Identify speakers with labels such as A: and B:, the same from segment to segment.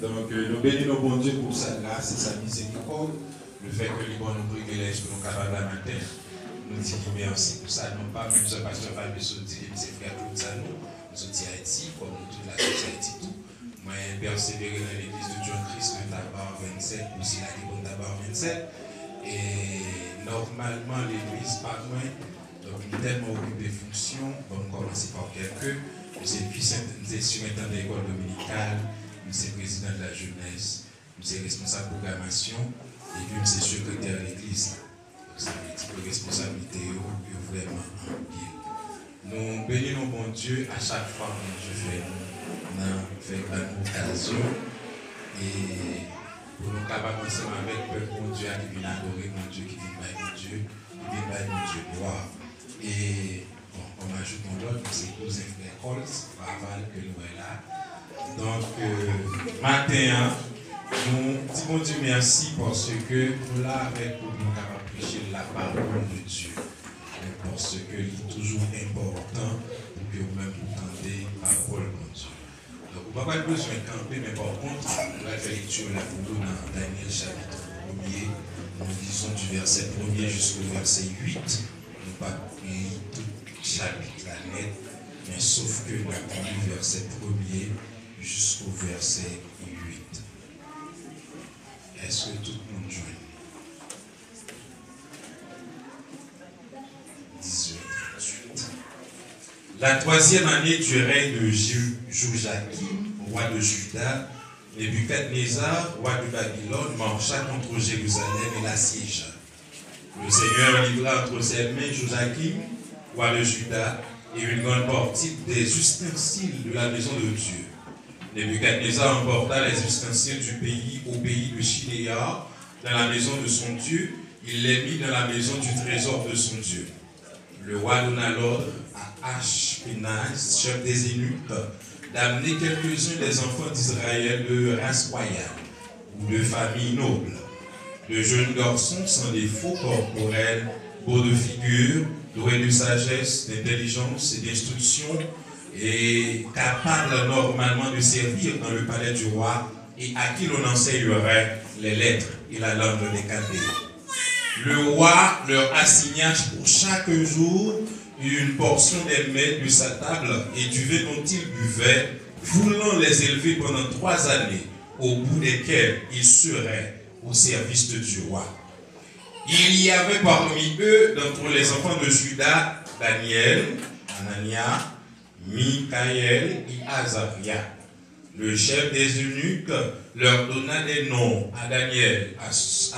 A: Donc, nous bénissons bon Dieu pour sa grâce et sa miséricorde, le fait que les bons nous privilèges pour nous capables la matin. Nous disons merci pour ça, non pas même ce pasteur Fabien Saudi et ses frères Claude Zanou, nous sommes Haïti, comme nous toute la société Haïti tout. Moi, persévérer dans l'église de John Christ, le tabac 27, aussi la Libon tabac 27. Et normalement, l'église, pas loin, donc nous tellement occupé des fonctions, on va commencer par quelques. Nous sommes surintendant de l'école dominicale, nous sommes président de la jeunesse, nous sommes responsable de programmation, et puis nous sommes secrétaire de l'église. Donc ça veut dire que la responsabilité est vraiment en pied. Nous bénissons bon Dieu à chaque fois que Dieu fait une occasion. Et pour nous capables ensemble avec le bon Dieu qui vient adorer mon Dieu, qui vient par mon Dieu, qui vient par mon Dieu gloire. Et bon, on ajoute mon autre, c'est cousin frère Holz, Raval, que nous est là. Donc, matin, nous disons bon Dieu merci parce que nous là avec pour nous capables de prêcher la parole de Dieu. Parce que c'est toujours important pour que vous-même vous entendez la parole de Dieu. Donc, on va pas besoin de camper, mais par contre, on va faire lecture là pour nous dans Daniel chapitre 1er. Nous lisons du verset 1er jusqu'au verset 8. Nous pas lire tout le chapitre la lettre, mais sauf que nous avons du verset 1er jusqu'au verset 8. Est-ce que tout le monde joue? 18-38. La troisième année du règne de Joachim, roi de Juda, Nebuchadnezzar, roi de Babylone, marcha contre Jérusalem et l'assiégea. Le Seigneur livra entre ses mains Joachim, roi de Juda, et une grande partie des ustensiles de la maison de Dieu. Nebuchadnezzar emporta les ustensiles du pays au pays de Chinéa, dans la maison de son Dieu. Il les mit dans la maison du trésor de son Dieu. Le roi donna l'ordre à Ashpenaz, chef des eunuques, d'amener quelques-uns des enfants d'Israël de race royale ou de famille noble, de jeunes garçons sans défaut corporel, beaux de figure, doués de sagesse, d'intelligence et d'instruction, et capables normalement de servir dans le palais du roi, et à qui l'on enseignerait les lettres et la langue des Chaldéens. Le roi leur assigna pour chaque jour une portion des mets de sa table et du vin dont ils buvaient, voulant les élever pendant 3 années, au bout desquelles ils seraient au service du roi. Il y avait parmi eux, d'entre les enfants de Juda, Daniel, Anania, Michaël et Azaria. Le chef des eunuques leur donna des noms à Daniel, à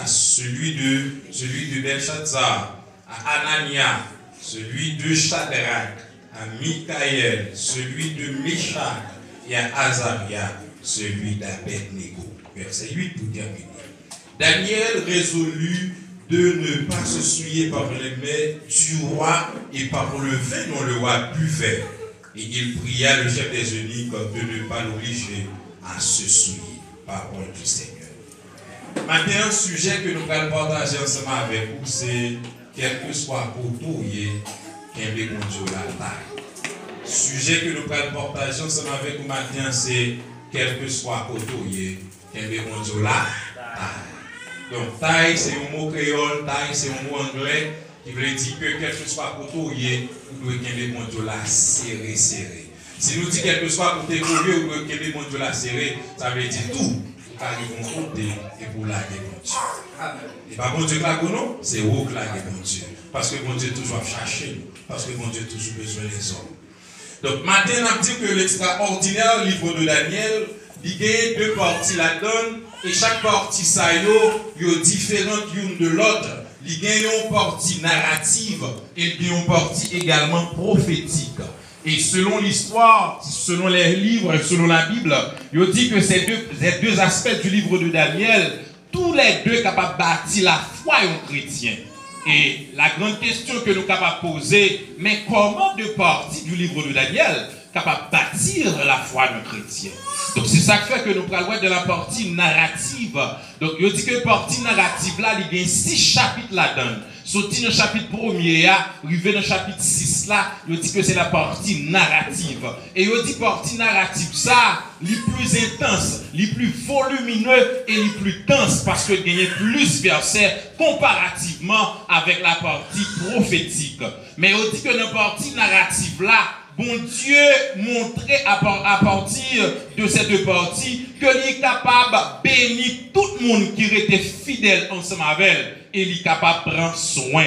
A: celui de Belshazzar, à Anania, celui de Shadrach, à Michaël, celui de Meshach, et à Azaria, celui d'Abednego. Verset 8 pour terminer. Daniel résolut de ne pas se souiller par les mets du roi et par le vin dont le roi buvait. Et il pria le chef des eunuques de ne pas l'obliger à se souiller. Parole du Seigneur. Maintenant, un sujet que nous allons partager ensemble avec vous, c'est quel que soit côté, qu'un bé mon Dieu la taille. Sujet que nous allons partager ensemble avec vous maintenant, c'est quel que soit côté, qu'un bé mon Dieu la taille. Donc, taille, c'est un mot créole, taille, c'est un mot anglais. Il veut dire que quel que soit côté, vous devez qu'il mon Dieu la serré. Si nous disons quel que soit côté, vous devez qu'il mon Dieu la serré, ça veut dire tout. Car ils vont côté et pour la mon Dieu. Et pas bon Dieu là, non, c'est vous qui la mon Dieu. Parce que mon Dieu toujours chercher nous. Parce que mon Dieu toujours besoin des hommes. Donc maintenant, on dit que l'extraordinaire livre de Daniel, il y a 2 parties là-dedans. Et chaque partie, ça est différente l'une de l'autre. Il y a une partie narrative et une partie également prophétique. Et selon l'histoire, selon les livres, selon la Bible, il dit que ces deux aspects du livre de Daniel, tous les deux capables de bâtir la foi aux chrétiens. Et la grande question que nous sommes capables de poser, mais comment 2 parties du livre de Daniel
B: capable de bâtir la foi d'un chrétien. Donc c'est ça qui fait que nous parlons de la partie narrative. Donc il dit que la partie narrative là, il y a 6 chapitres là-dedans. Sorti dans le chapitre 1er, arrivé dans le chapitre 6 là, il dit que c'est la partie narrative. Et il dit partie narrative ça, les plus intense, les plus volumineux et les plus dense parce que il y a plus de versets comparativement avec la partie prophétique. Mais il dit que dans la partie narrative là, bon Dieu montrait à partir de cette partie que il est capable de bénir tout le monde qui était fidèle ensemble avec elle et il est capable de prendre soin.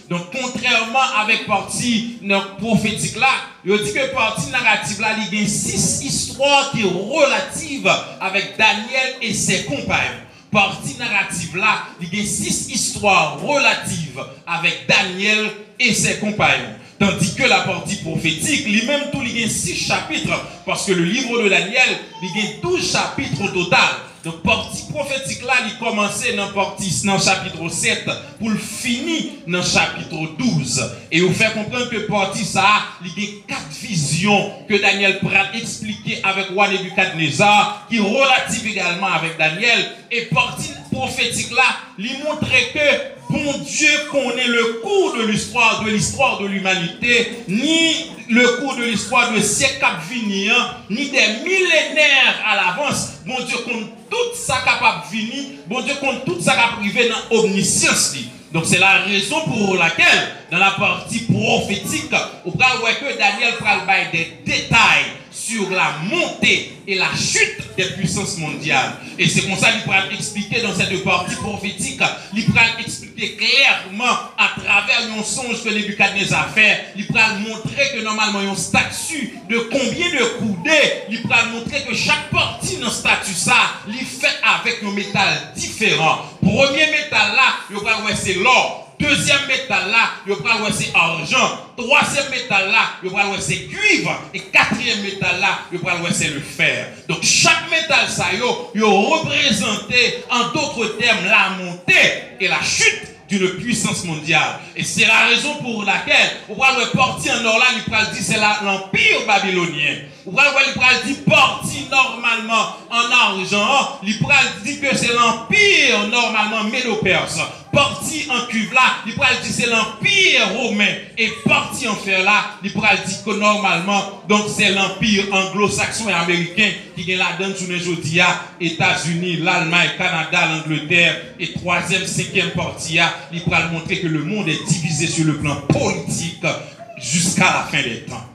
B: Donc contrairement avec partie prophétique là, il dit que partie narrative là, il y a 6 histoires qui sont relatives avec Daniel et ses compagnons. Partie narrative là, il y a 6 histoires relatives avec Daniel et ses compagnons. Tandis que la partie prophétique, lui-même, tout, il y a 6 chapitres, parce que le livre de Daniel, il y a 12 chapitres au total. Donc, partie prophétique là, il commençait dans le chapitre 7 pour le finir dans le chapitre 12. Et vous fait comprendre que partie ça, il y a 4 visions que Daniel pourra expliquer avec roi Nebuchadnezzar, qui est relative également avec Daniel. Et partie prophétique là, il montrait que bon Dieu connaît le cours de l'histoire de l'humanité, ni le cours de l'histoire de siècles à venir, ni des millénaires à l'avance. Bon Dieu connaît tout ça capable de venir, bon Dieu connaît tout ça capable de priver dans l'omniscience. Donc c'est la raison pour laquelle, dans la partie prophétique, on va voir que Daniel parle des détails sur la montée et la chute des puissances mondiales. Et c'est comme ça qu'il pourra expliquer dans cette partie prophétique, il pourra expliquer clairement à travers un songe que Nebuchadnezzar a fait, il pourra montrer que normalement il y a un statut de combien de coudées, il pourra montrer que chaque partie dans ce statut ça, il fait avec un métal différent. Premier métal là, il pourra voir c'est l'or. Deuxième métal là, il va voir c'est argent. Troisième métal là, il va voir c'est cuivre. Et quatrième métal là, il va voir c'est le fer. Donc chaque métal ça, il représenté en d'autres termes la montée et la chute d'une puissance mondiale. Et c'est la raison pour laquelle on va le parti en or là, il va dire c'est l'empire babylonien. On va le dire parti normalement en argent, il va dire que c'est l'empire normalement médo-perse. Parti en cuivre là, il pourra dire c'est l'empire romain. Et parti en fer là, il pourra dire que normalement, donc c'est l'empire anglo-saxon et américain qui est là-dedans sous les jeudi États-Unis, l'Allemagne, Canada, l'Angleterre. Et troisième, cinquième partie, il pourra montrer que le monde est divisé sur le plan politique jusqu'à la fin des temps.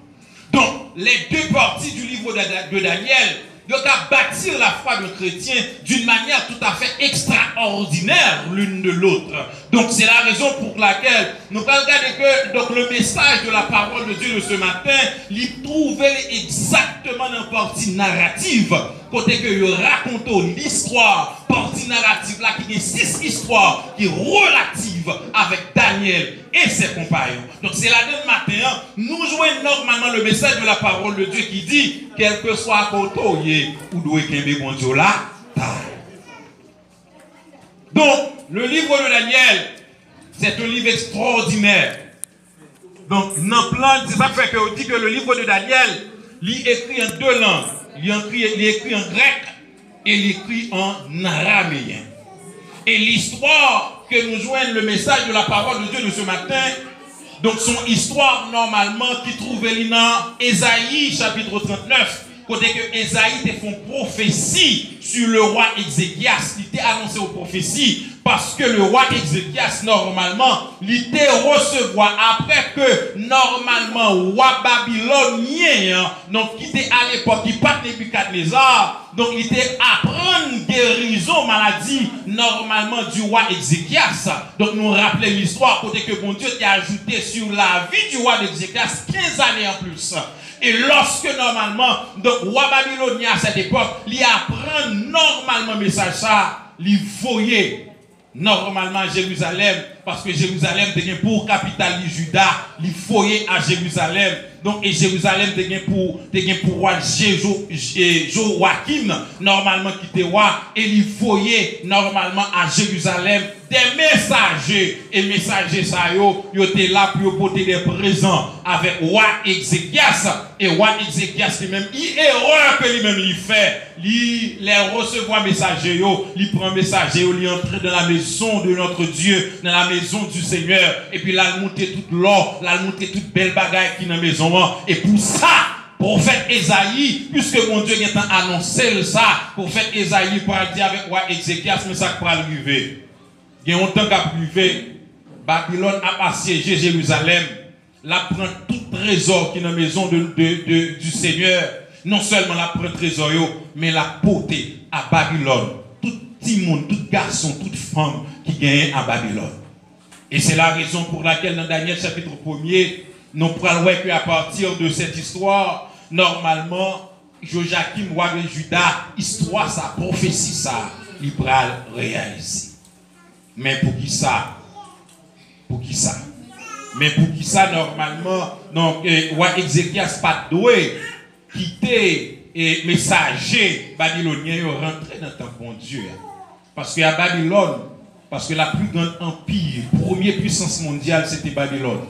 B: Donc, les deux parties du livre de Daniel, donc à bâtir la foi d'un chrétien d'une manière tout à fait extraordinaire l'une de l'autre. Donc c'est la raison pour laquelle nous allons regarder que donc, le message de la parole de Dieu de ce matin, il trouvait exactement dans la partie narrative, côté que il raconte l'histoire, partie narrative là qui est 6 histoires qui est relative avec Daniel et ses compagnons. Donc c'est là de matin, nous jouons normalement le message de la parole de Dieu qui dit, quel que soit côté ou doué qu'un bon Dieu là, donc le livre de Daniel, c'est un livre extraordinaire. Donc dans plan, c'est ça fait que on dit que le livre de Daniel, il écrit en 2 langues. Il écrit en grec et il écrit en araméen. Et l'histoire que nous joignent le message de la parole de Dieu de ce matin, donc son histoire normalement qui trouvait dans Ésaïe chapitre 39, côté que Ésaïe te font prophétie sur le roi Ézéchias, il était annoncé aux prophéties parce que le roi Ézéchias normalement il était recevoir après que normalement roi babylonien donc qui était à l'époque qui pas Nebuchadnezzar donc il était apprendre guérison maladie normalement du roi Ézéchias. Donc nous rappelons l'histoire côté que bon Dieu t'a ajouté sur la vie du roi Ézéchias 15 années en plus. Et lorsque normalement, donc roi babylonien à cette époque, il apprend normalement message ça, il voyait normalement Jérusalem parce que Jérusalem était pour capitale du Juda, il foyer à Jérusalem. Donc, et Jérusalem était pour roi Joachim, normalement qui était roi, et il foyer normalement à Jérusalem des messagers. Et messagers, ça yo étaient là pour porter des présents avec roi Ézéchias. Et roi Ézéchias lui-même, il erreur que lui-même il fait. Il les recevoir messagers, il prend messager, il entre dans la maison de notre Dieu, dans la maison du Seigneur. Et puis là, il monte toute l'or, là, il monte toute belle bagaille qui est dans la maison. Et pour ça, prophète Esaïe, puisque mon Dieu a annoncé ça, prophète Esaïe pour dire avec roi Ézéchias, mais ça va arriver. Il y a longtemps qu'à arriver, Babylone a assiégé Jérusalem, la prend tout trésor qui est dans la maison du Seigneur. Non seulement la prend trésor, mais la portée à Babylone. Tout petit monde, tout garçon, toute femme qui gagne à Babylone. Et c'est la raison pour laquelle dans Daniel chapitre 1er, nous prenons qu'à partir de cette histoire, normalement, Joachim, roi de Juda, histoire, sa prophétie, ça, il va réaliser. Mais pour qui ça? Pour qui ça? Mais pour qui ça, normalement, donc, roi Ézéchias pas doué, quitter et messager babylonien, rentrer dans le temps bon Dieu. Parce qu'à Babylone, parce que la plus grande empire, première puissance mondiale, c'était Babylone.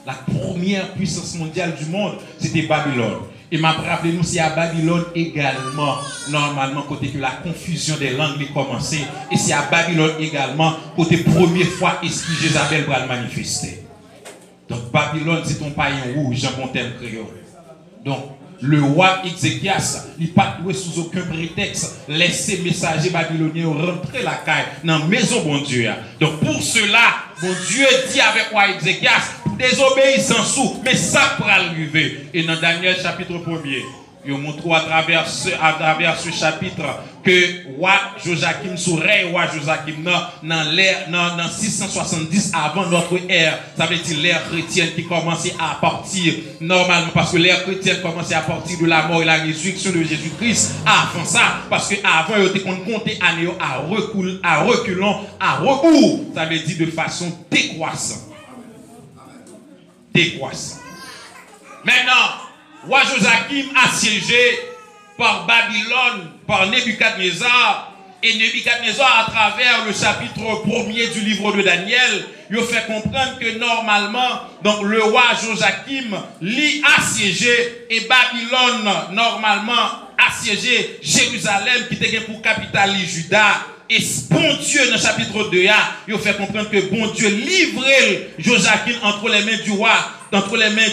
B: La première puissance mondiale du monde, c'était Babylone. Et m'a rappelé nous, c'est à Babylone également, normalement, côté que la confusion des langues a commencé. Et c'est à Babylone également, côté première fois, esprit Jézabel va le manifester. Donc Babylone, c'est ton païen rouge, Jean Fontaine créole. Donc, le roi Ézéchias, il n'a pas doué sous aucun prétexte laisser messagers babyloniens rentrer la caille dans la maison bon Dieu. Donc pour cela, bon Dieu dit avec roi Ézéchias, pour désobéissance sous, mais ça pourra arriver. Et dans Daniel chapitre 1er, il montre à travers ce chapitre que roi Joachim serait roi Joachim dans 670 avant notre ère. Ça veut dire l'ère chrétienne qui commençait à partir normalement, parce que l'ère chrétienne commençait à partir de la mort et la résurrection de Jésus-Christ. Avant ça, parce que avant il était compté année à reculons, à rebours. Ça veut dire de façon décroissante. Décroissant. Maintenant, roi Joachim assiégé par Babylone, par Nebuchadnezzar, et Nebuchadnezzar à travers le chapitre 1er du livre de Daniel, il fait comprendre que normalement, donc le roi Joachim l'y assiégé et Babylone normalement assiégé Jérusalem qui était pour capitale Juda. Et bon Dieu, dans le chapitre 2, il fait comprendre que bon Dieu livrait Joachim entre les mains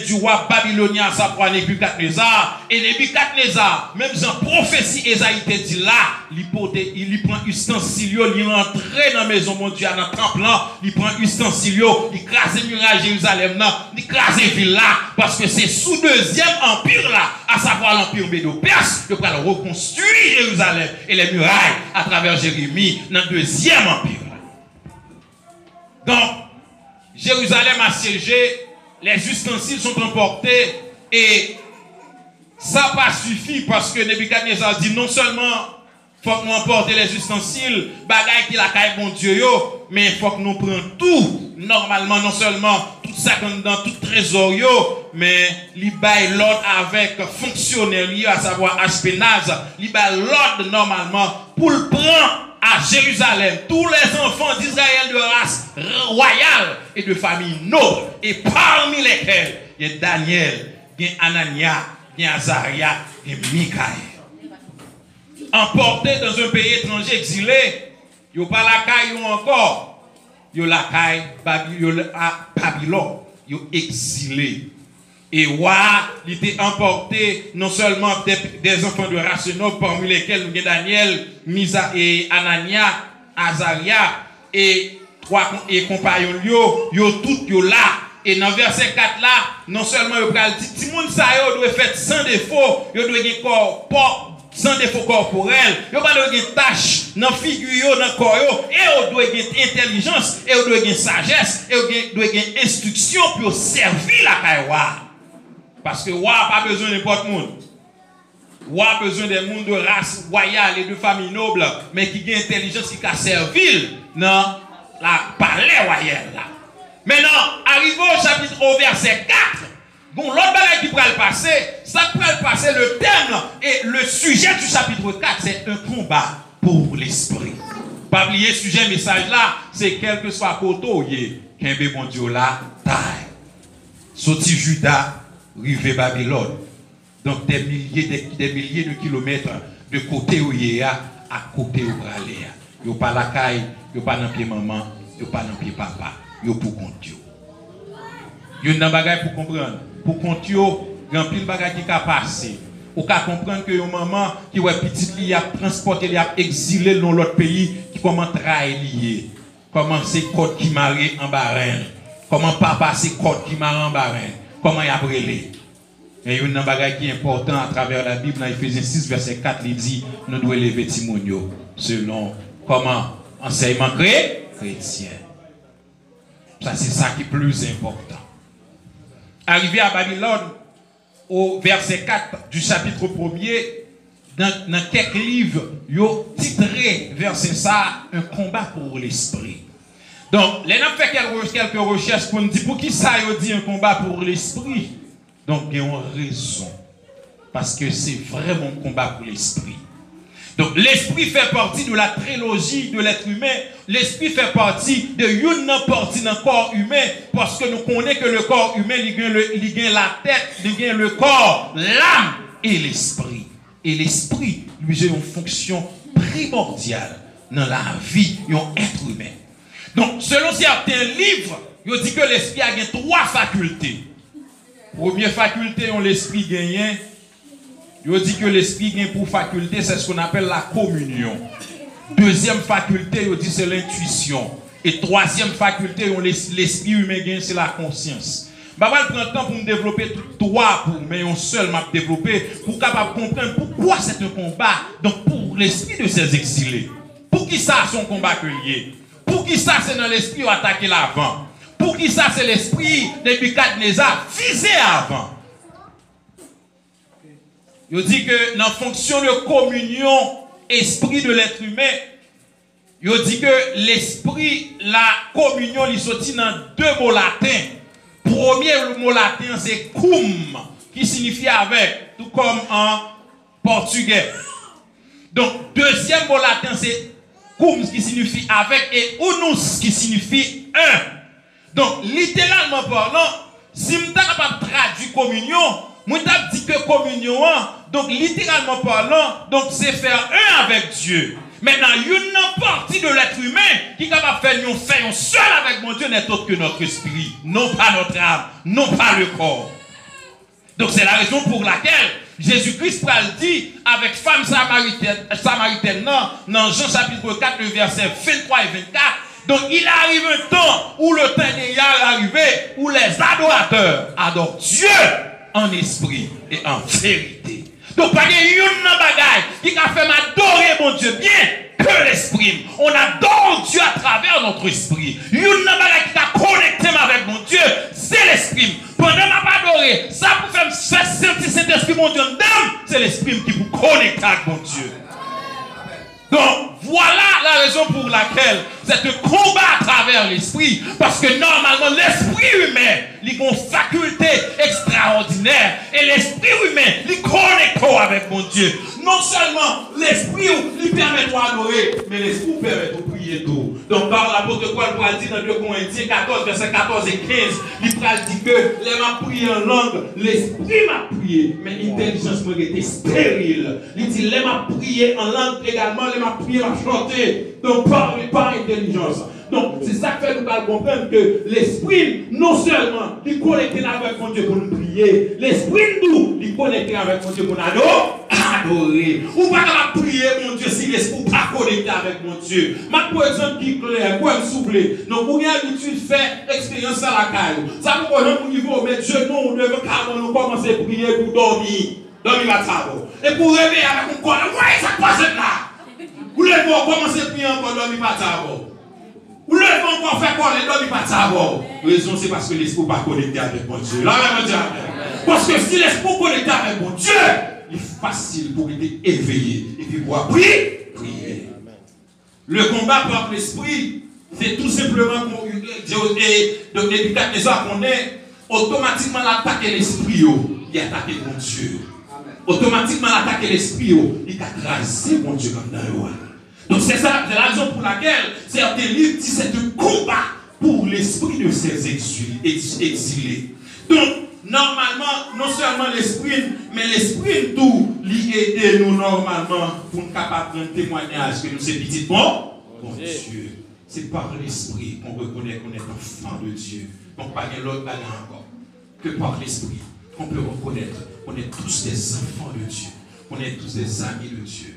B: du roi babylonien, à savoir Nebuchadnezzar. Et Nebuchadnezzar, même dans la prophétie, Esaïe te dit là, il prend ustensile, il rentre dans la maison, mon Dieu, dans le temple, il prend ustensile, il crase muraille Jérusalem, il crase ville là, parce que c'est sous deuxième empire là, à savoir l'empire Médo-Perse, que va reconstruire Jérusalem et les murailles à travers Jérémie dans le deuxième empire. Donc, Jérusalem assiégée, les ustensiles sont emportés et ça n'a pas suffi parce que Nebuchadnezzar dit non seulement faut que nous emporter les ustensiles, bagaille qui la caille bon Dieu, mais il faut que nous prenions tout, normalement, non seulement tout ça dans tout trésor, mais il baille l'ordre avec fonctionnaire, à savoir Ashpenaz, il baille l'ordre normalement pour le prendre à Jérusalem, tous les enfants d'Israël de race royale et de famille noble, et parmi lesquels il y a Daniel, il y a Anania, il y a Azaria, et Mikaël. Emportés dans un pays étranger exilé, il n'y a pas la caille encore, il y a la caille à Babylone, il y a exilé. Et il était emporté non seulement des enfants de race noble, parmi lesquels nous avons Daniel, Misa et Anania, Azaria, et trois compagnons, ils tous là. Et dans verset 4 là, non seulement ils ont dit, si moun sa yo doit faire sans défaut, ils doivent avoir corps sans défaut corporel, ils doivent avoir des tâches dans la figure, dans le corps, et ils doivent avoir intelligence, et ils doivent avoir sagesse, et ils doivent avoir instruction pour servir la caïwa. Parce que Wa n'a pas besoin de n'importe qui. Wa a besoin des gens de race royale et de famille noble, mais qui ont intelligence qui a servi dans la palais royal là. Maintenant, arrivé au verset 4, bon, l'autre bagaille qui pourrait le passer, ça pourrait le passer le thème là, et le sujet du chapitre 4, c'est un combat pour l'esprit. Pas oublier sujet message là, c'est quel que soit côté, qu'un bon Dieu là, taille. Sorti Juda, rivé Babylone. Donc des milliers de kilomètres de côté où il y a, à côté où il y a. Il n'y a pas la caille, il n'y a pas dans pied maman, il n'y a pas dans pied papa, il y a pour compte Dieu. Il y a un bagage pour comprendre. Pour compte Dieu, il y a un pile bagage qui a passé. Ou qu'à comprendre que une maman qui est petite, il a transporté, il a exilé dans l'autre pays, qui comment trahir, comment c'est code qui marie en barren, comment papa c'est code qui marie en barren, comment il a brûlé. Et il y a un bagage qui est important à travers la Bible, dans Ephésiens 6, verset 4, il dit, nous devons élever Timonio selon comment enseignement chrétien. Ça, c'est ça qui est plus important. Arrivé à Babylone, au verset 4 du chapitre 1er, dans quelques livres, il y a titré verset ça, un combat pour l'esprit. Donc, les gens fait quelques recherches pour nous dire pour qui ça il dit un combat pour l'esprit. Donc, il y a une raison. Parce que c'est vraiment un combat pour l'esprit. Donc, l'esprit fait partie de la trilogie de l'être humain. L'esprit fait partie de une partie d'un corps humain. Parce que nous connaissons que le corps humain, il gagne la tête, il gagne le corps, l'âme et l'esprit. Et l'esprit, lui, a une fonction primordiale dans la vie d'un être humain. Donc, selon certains livres, il dit que l'esprit a 3 facultés. Première faculté, on l'esprit gagne. Il dit que l'esprit gagne pour faculté, c'est ce qu'on appelle la communion. Deuxième faculté, il dit c'est l'intuition. Et troisième faculté, l'esprit humain gagne, c'est la conscience. Je vais prendre le temps pour me développer 3 mais un seul m'a développé pour capable comprendre pourquoi c'est un combat. Donc pour l'esprit de ces exilés. Pour qui ça son combat que lié? Pour qui ça c'est dans l'esprit où attaquer l'avant? Pour qui ça c'est l'esprit de Nebuchadnezzar visé avant? Il dit que dans la fonction de communion, esprit de l'être humain, il dit que l'esprit, la communion, il sortit dans 2 mots latins. Premier mot latin, c'est cum, qui signifie avec, tout comme en portugais. Donc, deuxième mot latin, c'est cum, qui signifie avec, et unus, qui signifie un. Donc, littéralement parlant, si je suis capable de traduire communion, je dis que communion, donc littéralement parlant, donc c'est faire un avec Dieu. Maintenant, une partie de l'être humain qui est capable de faire un seul avec mon Dieu n'est autre que notre esprit, non pas notre âme, non pas le corps. Donc c'est la raison pour laquelle Jésus-Christ dit avec femme samaritaine dans Jean chapitre 4, le verset 23 et 24. Donc il arrive un temps où le temps est arrivé, où les adorateurs adorent Dieu en esprit et en vérité. Donc, pas une bagaille qui a fait m'adorer mon Dieu bien que l'esprit. On adore Dieu à travers notre esprit. Une bagaille qui a connecté avec mon Dieu, c'est l'esprit. Pendant m'a adoré, ça pour faire sentir cet esprit, mon Dieu, c'est l'esprit qui vous connecte avec mon Dieu. Donc, voilà la raison pour laquelle c'est un combat à travers l'esprit. Parce que normalement, l'esprit humain, il a une faculté extraordinaire. Et l'esprit humain, il connecte avec mon Dieu. Non seulement l'esprit lui permet d'adorer, mais l'esprit permet de prier tout. Donc, par l'apôtre Paul pourra dire dans 2 Corinthiens 14, verset 14 et 15, il pourra dire que les m'a prié en langue, l'esprit m'a prié, mais l'intelligence m'a été stérile. Il dit, les m'a prié en langue également, les m'a prié à chanter. Donc, par intelligence. Donc, c'est ça que fait nous comprendre que l'esprit, non seulement, il connecte avec mon Dieu pour nous prier, l'esprit nous, il connecte avec mon Dieu pour nous adorer. Ou pas qu'à prier, mon Dieu, si l'esprit n'est pas connecté avec mon Dieu. Ma pour exemple qui est clair, pour me souffler. Donc, vous avez l'habitude de faire expérience à la caille. Ça vous connaît au niveau, mais Dieu, nous devons carrément commencer à prier pour dormir. Dormir à table. Et pour réveiller avec mon corps, ouais, ça passe là. Vous devez commencer à prier encore, dormir à table. Vous devez encore faire quoi, dormir à table. La raison, c'est parce que l'esprit n'est pas connecté avec mon Dieu. Là, même Dieu. Parce que si l'esprit est connecté avec mon Dieu, il est facile pour être éveillé et puis pouvoir prier. Le combat par l'esprit, C'est tout simplement donc Nebuchadnezzar qu'on est automatiquement l'attaquer l'esprit, il attaque mon Dieu. Automatiquement l'attaquer l'esprit, il a crasé mon Dieu comme dans le roi. Donc c'est ça, c'est la raison pour laquelle certains livres disent c'est un combat pour l'esprit de ces exilés. Donc, normalement, non seulement l'esprit, mais l'esprit tout aide nous normalement pour nous capables de prendre témoignage que nous sommes petits bon Dieu. C'est par l'esprit qu'on reconnaît qu'on est enfant de Dieu. Donc, pas de l'autre bagarre encore. Que par l'esprit qu'on peut reconnaître qu'on est tous des enfants de Dieu. On est tous des amis de Dieu.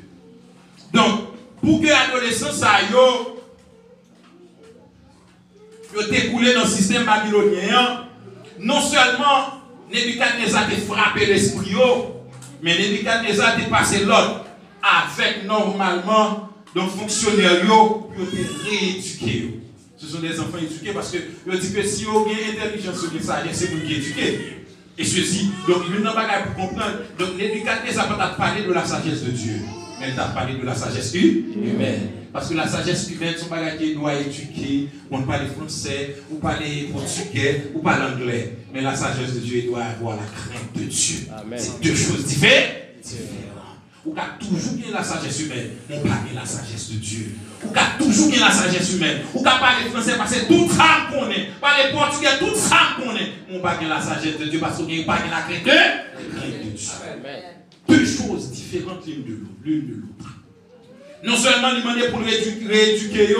B: Donc, pour que l'adolescence ça yo découlé dans le système babylonien, non seulement Nebuchadnezzar a frappé l'esprit, mais Nebuchadnezzar a passé l'ordre avec normalement donc fonctionnaires pour te rééduquer. Ce sont des enfants éduqués parce que je dis que si vous avez intelligence ou sagesse, c'est vous qui éduquez. Et ceci, donc il n'y a pas pour comprendre. Donc Nebuchadnezzar n'a pas parlé de la sagesse de Dieu, mais il a parlé de la sagesse humaine. Parce que la sagesse humaine, son bagage qui doit éduquer, on parle français, ou parler portugais, ou parle anglais. Mais la sagesse de Dieu doit avoir la crainte de Dieu. C'est deux choses différentes. Ou qu'a toujours bien la sagesse humaine, on parle de la sagesse de Dieu. Ou qu'a toujours bien la sagesse humaine. Ou qu'a parler français parce que tout ça qu'on est. Parler portugais, tout ça qu'on est. On parle de la sagesse de Dieu parce qu'on n'a pas la crainte de Dieu. Deux choses différentes l'une de l'autre. Non seulement il demandait pour rééduquer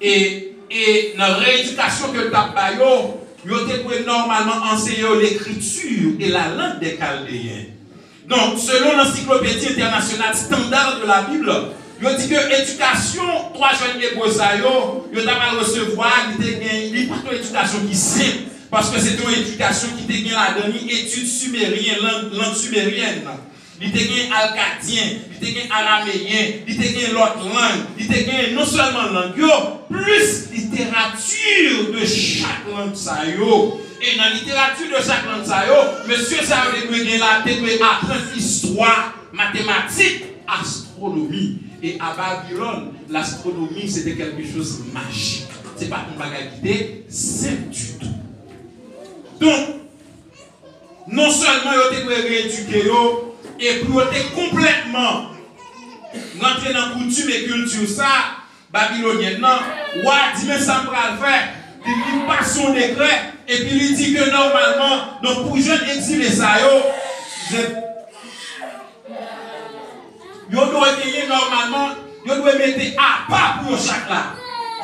B: et dans la rééducation que tu as fait, il a normalement enseigner l'écriture et la langue des Chaldéens. Donc, selon l'encyclopédie internationale standard de la Bible, il dit que l'éducation, 3 jeunes hébreux, il doit recevoir, il n'y a pas d'éducation qui est simple, parce que c'est une éducation qui est la dernière étude sumérienne, langue sumérienne. Il te gagne alcadien, il te gagne araméen, il te gagne l'autre langue, il te gagne non seulement langue, plus littérature de chaque langue. Et dans la littérature de chaque langue, monsieur ça veut apprendre histoire, mathématiques, astronomie. Et à Babylone, l'astronomie c'était quelque chose de magique. Ce n'est pas une bagage qui était simple du tout. Donc, non seulement il a été rééduqué, et pour être complètement rentrer dans la coutume et culture ça, babylonienne, ou a dit mais ça va le faire, il passe son décret, et puis il dit que normalement, donc pour jeunes exilés ça, vous doit payer normalement, vous doit mettre à part pour chaque là.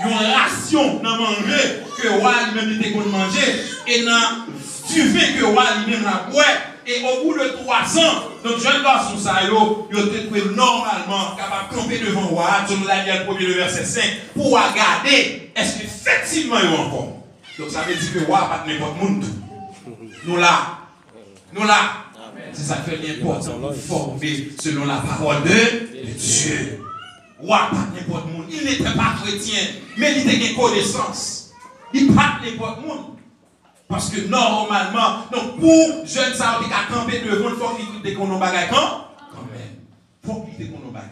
B: Une ration dans manger que Wa lui-même était qu'on manger, et dans du vin que Wa lui-même a boire. Et au bout de 3 ans, donc jeune garçon ça il était normalement capable de camper devant roi, selon Daniel 1er verset 5, pour regarder est-ce qu'effectivement il y a encore. Donc ça veut dire que roi pas n'importe monde. Nous là. C'est ça qui fait l'important de former selon la parole de Dieu. Roi pas n'importe monde. Il n'était pas chrétien, mais il était une connaissance. Il pas n'importe monde. Parce que normalement, donc pour jeunes ça qui a campé devant, il faut qu'il ait qu'on bagaille quand même. Il faut qu'il ait qu'on bagaille.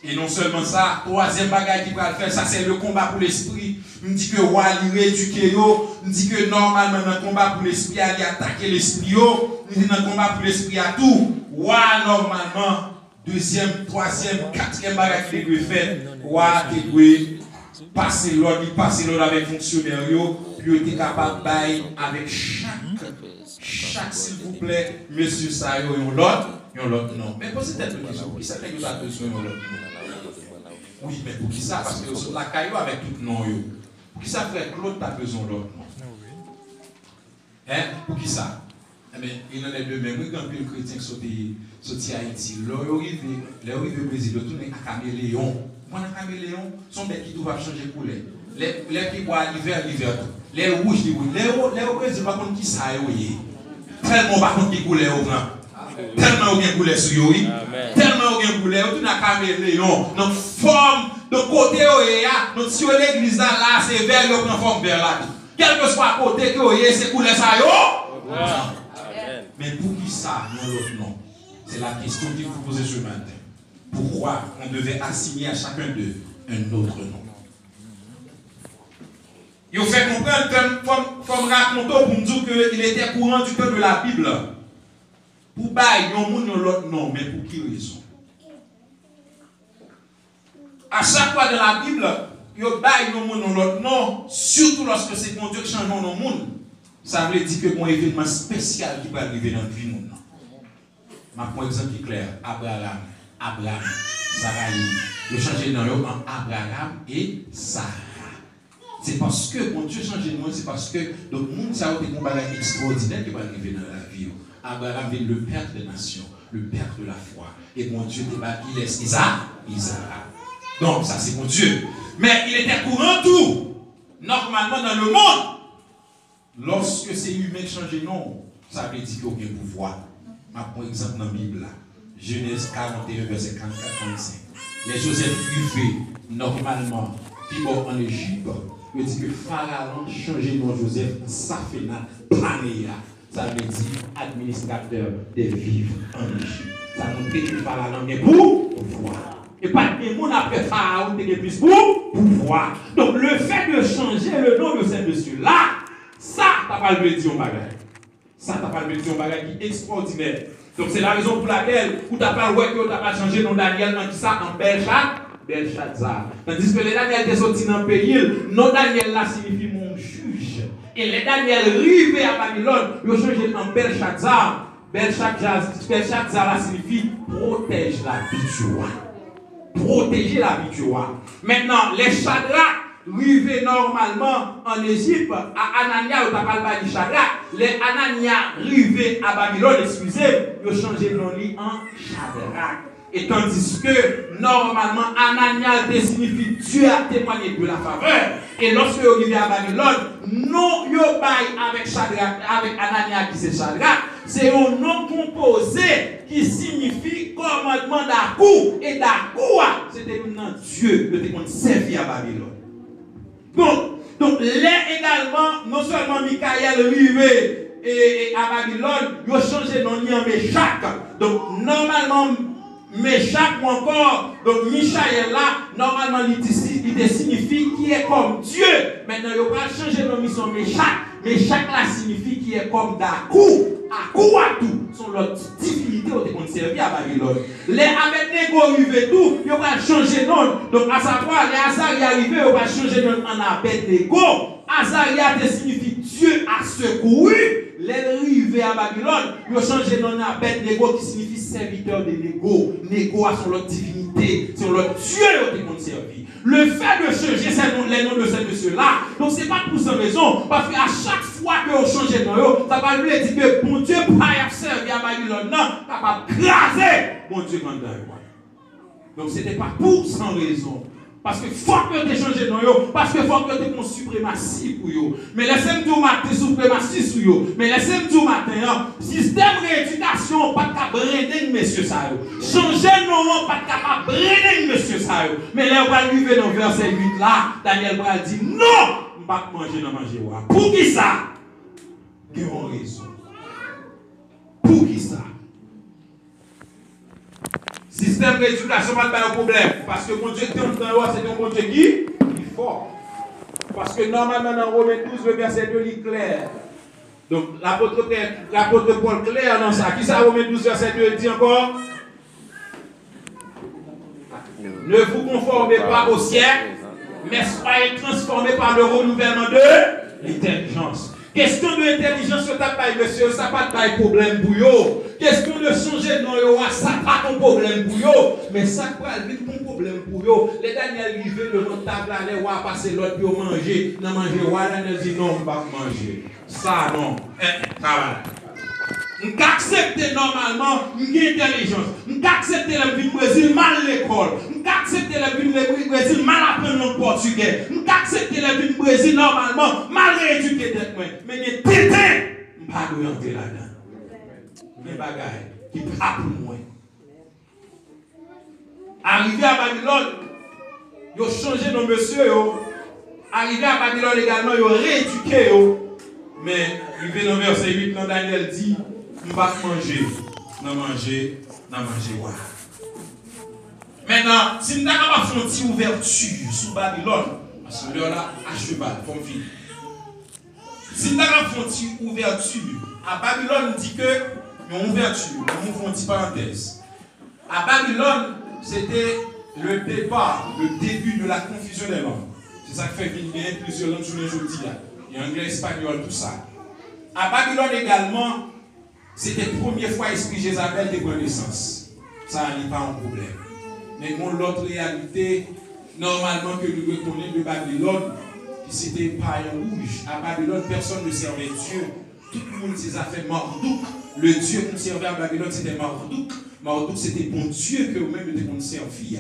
B: Et non seulement ça, troisième bagaille qu'il va faire, ça c'est le combat pour l'esprit. Il me dit que roi il rééduqué yo, il me dit que normalement dans le combat pour l'esprit, il attaquer l'esprit yo, il dit dans le combat pour l'esprit à tout. Roi normalement, deuxième, troisième, quatrième bagaille qu'il doit faire, roi il doit passer l'ordre avec fonctionnaire puis il était capable de bailler avec chaque s'il vous plaît, monsieur ça, il y a l'autre non. Mais posez peut-être une question, qui ça fait que vous avez besoin de l'autre non? Oui, mais pour qui ça? Parce que sur la caillou avec tout non, pour qui ça fait Claude tu as besoin de l'autre non? Hein? Pour qui ça? Mais il en est de même, quand les chrétiens sortent à Haïti, leur arrive au Brésil, ils tournent à caméléon. Moi, un caméléon, son bec qui doit changer de couleur. Les qui boivent l'hiver, les rouges, les rouges. Les rouges, c'est pas contre qui ça est. Tellement pas contre qui couleur au blanc. Tellement bien couleur sur eux. Tellement bien couleur. Tout n'a caméléon. Donc, forme, de côté, donc si l'église là, c'est vert, il prend forme vert là. Quel que soit côté que c'est couleur ça mais pour qui ça, non l'autre non? C'est la question qu'il faut poser ce matin. Pourquoi on devait assigner à chacun d'eux un autre nom?
C: Il fait comprendre, comme raconter pour nous dire qu'il était courant du peuple de la Bible. Pour bailler, il y a l'autre nom, mais pour qui raison? À chaque fois dans la Bible, il y a l'autre nom, surtout lorsque c'est mon Dieu qui change mon monde. Ça veut dire que c'est un événement spécial qui va arriver dans la vie. Je prends un exemple clair. Abraham, Sarah, ils ont changé de nom en Abraham et Sarah. C'est parce que mon Dieu change de nom, c'est parce que le monde, ça a été un bagage extraordinaire qui va arriver dans la vie. Abraham est le père des nations, le père de la foi. Et mon Dieu, il laisse Isaac. Donc, ça, c'est mon Dieu. Mais il était courant tout. Normalement, dans le monde, lorsque c'est humain qui change de nom, ça veut dire qu'il y a aucun pouvoir. Par exemple, dans la Bible, Genèse 41, verset 44-45. Les Joseph vivait normalement, qui vont en Égypte. Il dit que Pharaon changeait nom Joseph, Safena, Panéa. Ça veut dire administrateur des vivres en Égypte. Ça montre que Pharaon est pour pouvoir. Et pas de monde après Pharaon qui est plus pour pouvoir. Donc le fait de changer le nom de ce monsieur-là, ça, t'as pas le dire en bagage. Ça, t'as pas le dire en bagage qui est extraordinaire. Donc c'est la raison pour laquelle, ou t'as pas le ouais que t'as pas changé le nom Daniel dans ça en Belshazzar. Tandis que les Daniel qui sont sortis dans le pays, non Daniel là signifie mon juge. Et les Daniel arrivés à Babylone, ils ont changé en Belshazzar. Belshazzar là signifie protège la vie du roi. Protéger la vie du roi. Maintenant, les Shadrach arrivés normalement en Égypte, à Anania, ou t'as pas le Shadrach, les Anania arrivés à Babylone, excusez, ils ont changé le nom en Shadrach. Et tandis que normalement Anania signifie Dieu a témoigné de la faveur. Et lorsque vous arrivez à Babylone, non yo bail avec Shadrach, avec Anania qui c'est Shadrach, c'est un nom composé qui signifie commandement d'Akou. Et d'Akoua, c'était un Dieu que tu servi à Babylone. Donc là également, non seulement Michael arrivé et à Babylone, ils ont changé de nom en Meshach. Donc normalement, Meshach ou encore, donc Michael là, normalement il signifie qui est comme Dieu. Maintenant, il va changer de mission Meshach. Meshach là signifie qui est comme Dakou. Akouatou sont leurs divinités qui ont servi à Babylone. Les Abednego arrivent tout, ils vont changer de nom. Donc à savoir, les Azaria arrivent, ils vont changer de nom en Abednego. Azaria signifie Dieu a secouru. Les arrivés à Babylone, ils ont changé de nom en Abednego qui signifie serviteur de Nego. Nego sont leurs divinités, sont leurs dieux qui ont servi. Le fait de changer les noms de ces messieurs-là, donc ce n'est pas pour cette raison, parce qu'à chaque fois que vous changez de nom, ça va lui dire que mon Dieu pas servi à Babylone, non, ça va craser mon Dieu quand même. Donc ce n'était pas pour sans raison. Parce que faut que tu changes de nom, parce que faut que tu aies une suprématie pour eux. Mais laissez-moi dire matin, suprématie sur eux. Mais laissez-moi dire matin, système rééducation, pas de branding, monsieur ça. Changer de nom, pas de branding, monsieur ça. Mais là, on va arriver dans le verset 8 là, Daniel va dire non, on ne va pas manger dans manger. Pour qui ça? Quelle raison? Pour qui ça? Système d'éducation pas de problème. Parce que mon Dieu qui est en train c'est un bon Dieu qui est fort. Parce que normalement dans Romains 12, le verset 2, il est clair. Donc l'apôtre Paul clair dans ça. Qui ça Romains 12, verset 2 dit encore? Ne vous conformez pas au siècle, mais soyez transformés par le renouvellement de l'intelligence. Question de l'intelligence, ça n'a pas monsieur, ça n'a pas de problème pour vous. Question de changer de nom, ça n'a pas de problème pour vous. Mais ça n'a vite un problème pour vous. Les derniers arrivés devant la table, les rois passer l'autre pour manger. Non, manger, roi, là, dit non, on ne va pas manger. Ça, non. Ça va. On accepte normalement une intelligence. On accepte le but Brésil mal l'école. On accepte le but Brésil mal apprendre le portugais. On accepte le but Brésil normalement mal rééduqué d'être moi. Mais les tétins, on ne va pas entrer là-dedans. Mais bagaille qui pas pour moi. Arrivé à Babylone, ils ont changé nos monsieur. Arrivé à Babylone également, ils ont rééduqué. Mais arrivé dans le verset 8, dans Daniel dit. On ne va pas manger, non manger. Maintenant, si nous avons fait une petite ouverture sur Babylone, parce que là, à cheval, comme fille, Si nous avons une ouverture, à Babylone, on dit que une ouverture, on ouvre une petite parenthèse. À Babylone, c'était le départ, le début de la confusion des langues. C'est ça qui fait qu'il y a plusieurs langues sur les aujourd'hui. Il y a anglais, espagnol, tout ça. À Babylone également, c'était la première fois l'esprit Jézabel de connaissance. Ça n'est pas un problème. Mais l'autre réalité, normalement, que nous reconnaissons de Babylone, c'était païen rouge. À Babylone, personne ne servait Dieu. Tout le monde s'est fait Marduk. Le Dieu qu'on servait à Babylone, c'était Marduk. Marduk, c'était bon Dieu que vous-même était qu'on servir.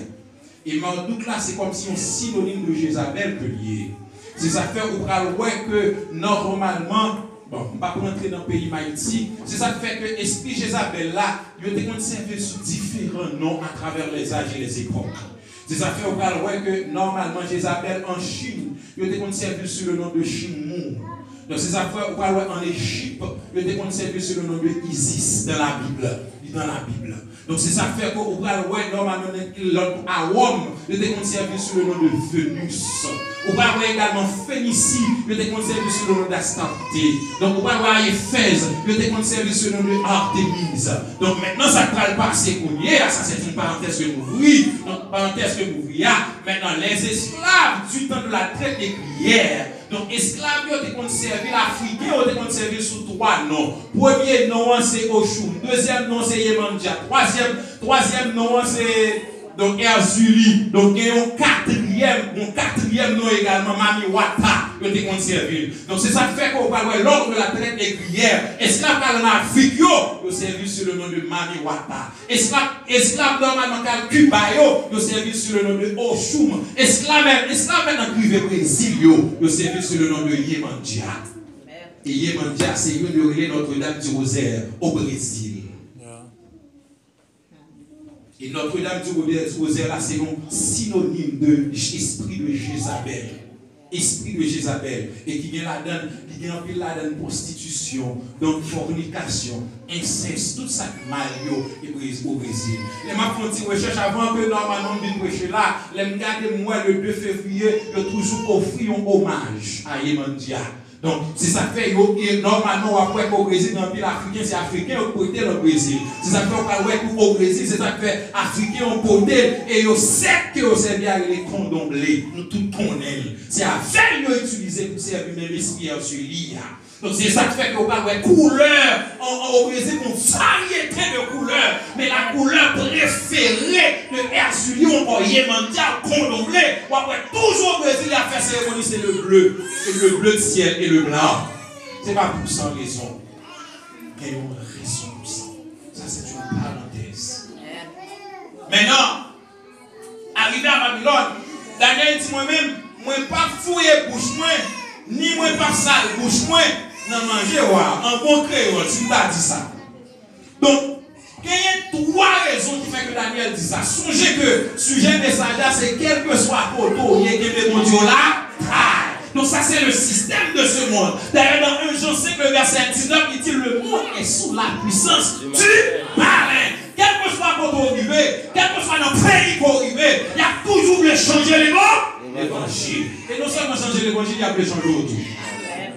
C: Et Marduk, là, c'est comme si on synonyme de Jézabel que lié. C'est ça fait au bras que normalement, bon, on ne va pas rentrer dans le pays Haïti, c'est ça fait que l'esprit Jézabel là, il était conservé sous différents noms à travers les âges et les époques. C'est ça fait au bras que normalement Jézabel en Chine, il était conservé sous le nom de Chimou. Donc c'est ça fait au bras en Égypte, il était conservé sous le nom de Isis dans la Bible. Donc c'est ça fait qu'au bras normalement à Rome, il était conservé sous le nom de Vénus. Au bras également Phénicie, il était conservé sous le nom d'Astarté. Donc au bras à Éphèse, il était conservé sous le nom de Artémise. Donc maintenant ça va passer qu'on y est, ça c'est une parenthèse que nous ouvrons. Donc parenthèse que nous ouvrons. Maintenant les esclaves du temps de la traite des cuillères. Donc, esclaves, ils ont été conservés, l'Africain, ont été conservés sous 3 noms. Premier nom, c'est Oshun. Deuxième nom, c'est Yemanja. Troisième nom, c'est donc Erzuli. Donc, il y a un quatrième nom également, Mami Wata, qui ont été conservés. Donc, c'est ça qui fait qu'on va voir l'ordre de la traite des cuillères. Esclaves en Afrique, ils ont servi sous le nom de Mami Wata. Esclaves normalement en Cuba, ils ont servi sous le nom de Oshun. Esclaves en Cuba, Brésil, ils ont servi sous le nom de Yemanja. Et Yemanja, c'est une Notre-Dame du Rosaire au Brésil. Et Notre-Dame du Rosaire, là, c'est un synonyme de l'esprit de Jézabel. Esprit de Jézabel. Et qui vient là-dedans, qui vient là-dedans prostitution, donc fornication, inceste, tout ça mal au Brésil. Les ma font une recherche avant que normalement vienne prêcher là, les regarder moi le 2 février, je toujours offrir un hommage à Yemandia. Donc, c'est ça fait, normalement, après qu'au Brésil, dans le pays africain, c'est africain au côté le Brésil. C'est ça fait au Brésil, c'est ça fait africain au côté, et au sait que au servi à les condomblés, nous tout connaissons. C'est à faire utiliser pour servir même l'esprit sur l'IA. Donc, c'est ça qui fait qu'on parle de couleurs. Au Brésil, une variété de couleurs. Mais la couleur préférée de Erzuli, on va Yemandia, condomblé. Ou après, toujours au Brésil, il a fait cérémonie, c'est le bleu. C'est le bleu de ciel et le blanc. Ce n'est pas pour sans raison. Il y a une raison pour ça. Ça, c'est une parenthèse. Maintenant, arrivé à Babylone, Daniel dit moi-même, moi pas fouiller bouche moi, ni moi pas sale bouche moi. Non, manger, en bon créole, si tu as dit ça. Donc, il y a 3 raisons qui font que Daniel dit ça. Songez que sujet messager, c'est quel que soit Koto, il y a des mondiaux là. Donc, ça, c'est le système de ce monde. D'ailleurs, dans 1 Jean 5, le verset 19, il dit le monde est sous la puissance du malin. Quel que soit Koto arrivé, quel que soit notre pays qu'on arrive, il y a toujours voulu changer les mots. L'évangile. Et non seulement changer l'évangile, il y a voulu changer l'autre.